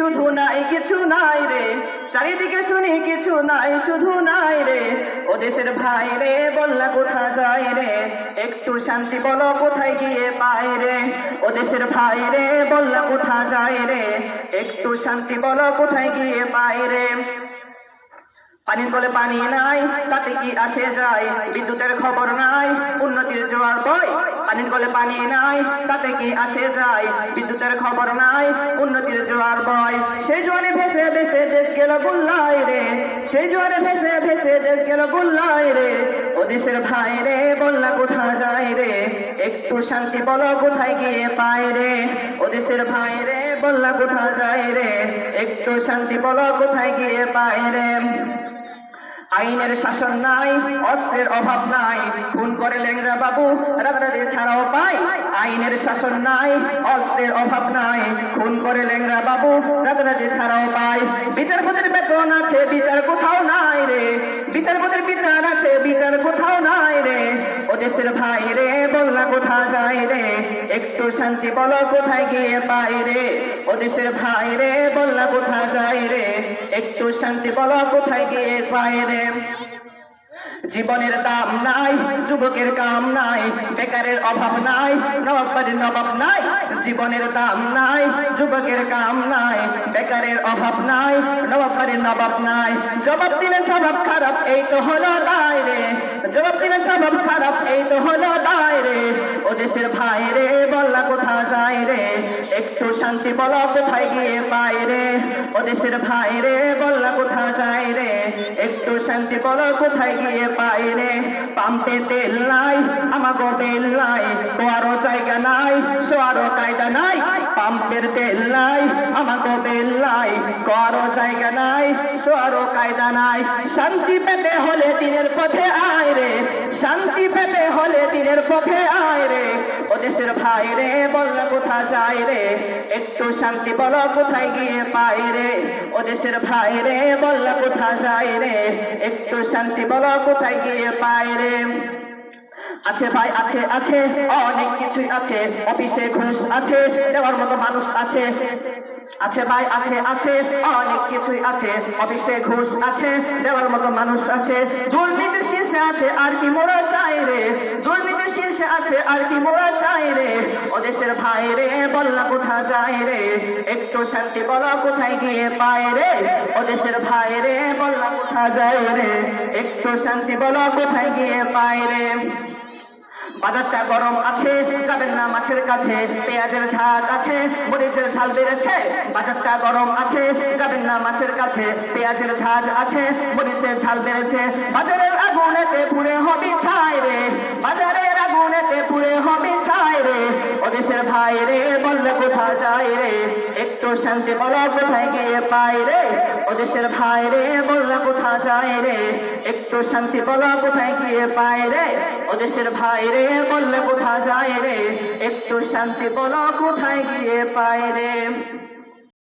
শুধু নাই কিছু নাই রে, চারিদিকে শুনি কিছু নাই শুধু নাই রে। ও দেশের ভাই রে বললা কোথা যায় রে, একটু শান্তি বলো কোথায় গিয়ে পায় রে। ও দেশের ভাই রে বললা কোথা যায় রে, একটু শান্তি বলো কোথায় গিয়ে পায় রে। পানির বলে পানি নাই, তাতে কি আসে যায়, বিদ্যুতের খবর নাই, উন্নতির জোয়ার বয়। পানির বলে পানি নাই, তাতে কি আসে যায়, বিদ্যুতের খবর নাই, উন্নতির জোয়ার বয়। সেই জোয়ারে ভেসে ভেসে দেশ গেল গুল্লায় রে, সেই জোয়ারে ভেসে ভেসে দেশ গেল গুল্লায় রে। ও দেশের ভাই রে বললা কোথা যায় রে, একটু শান্তি বলো কোথায় গিয়ে পায় রে। ও দেশের ভাই রে বললা কোথা যায় রে, একটু শান্তি বলো কোথায় গিয়ে পায় রে। আইনের শাসন নাই, অস্ত্রের অভাব নাই, খুন করে লেংরা বাবু রাতারাতি ছাড়াও পাই। আইনের শাসন নাই, অস্ত্রের অভাব নাই, খুন করে লেংরা বাবু রাতারাতি ছাড়াও পাই। বিচারপতির বেতন আছে, বিচার কোথাও নাই রে, বিচারপতির বিচার আছে, বিচার কোথাও নাই রে। ও দেশের ভাই রে বললা কোথা যায় রে, একটু শান্তি বলো কোথায় গিয়ে পাই রে। ও দেশের ভাই রে বললা কোথা যায় রে, একটু শান্তি বলো কোথায় গিয়ে পাই রে। জীবনের দাম নাই, যুবকের কাম নাই, বেকারের অভাব নাই, নবাবের নবাব নাই। জীবনের দাম নাই, যুবকের কাম নাই, বেকারের অভাব নাই, নবাবের নবাব নাই। জবাব দিলে স্বভাব খারাপ এই তো হলো দায় রে, জবাব দিলে স্বভাব খারাপ এই তো হলো দায় রে। ও দেশের ভাই রে বললা কোথা যায় রে, একটু শান্তি বলো কোথায় গিয়ে পায় রে। ও দেশের ভাই রে বললা কোথা যায় রে, একটু শান্তি বলো কোথায় গিয়ে পায় রে। পাম্পে তেল নাই, আমাগো তেল নাই, কোয়ারও জায়গা নাই, শোয়ারও কায়দা নাই। পাম্পের তেল নাই, আমাগো তেল নাই, কোয়ারও জায়গা নাই, শোয়ারও কায়দা নাই। শান্তি পেতে হলে দিনের পথে আয় রে, শান্তি পেতে হলে দিনের পথে আয় রে। ও দেশের ভাই রে বললা কোথা যায় রে, একটু শান্তি বলো কোথায় গিয়ে পায় রে। ও দেশের ভাই রে বললা কোথা যায় রে, একটু শান্তি বলো কোথায় গিয়ে পায় রে। আছে ভাই আছে আছে অনেক কিছুই আছে, অফিসে ঘুষ আছে, দেওয়ার মতো মানুষ আছে। আছে ভাই আছে আছে অনেক কিছুই আছে, অফিসে ঘুষ আছে, দেওয়ার মতো মানুষ আছে। দুর্নীতির শীর্ষে আছে আর কি মোরা চাই রে, দুর্নীতির শীর্ষে আছে আর কি মোরা চাই রে। ও দেশের ভাই রে বললা কোথা যায় রে, একটু শান্তি বলো কোথায় গিয়ে পায় রে। ও দেশের ভাই রে বললা কোথা যায় রে, একটু শান্তি বলো কোথায় গিয়ে পায় রে। বাজারটা গরম আছে, যাবেন না মাছের কাছে, পেঁয়াজের ঝাঁজ আছে, মরিচের ঝাল বেড়েছে। বাজারটা গরম আছে, যাবেন না মাছের কাছে, পেঁয়াজের ঝাঁজ আছে, মরিচের ঝাল বেড়েছে। বাজারের আগুনেতে পুড়ে হবে ছাই রে, বাজারের আগুনেতে পুড়ে হবে ছাই রে। ও দেশের ভাই রে বললে কোথা যায় রে, একটু শান্তি বলো কোথায় গিয়ে পায় রে। ও দেশের ভাই রে বললে কোথা যায় রে, একটু শান্তি বলো কোথায় গিয়ে পায় রে। ও দেশের ভাই রে বললে কোথা যায় রে, একটু শান্তি বলো কোথায় গিয়ে পায় রে।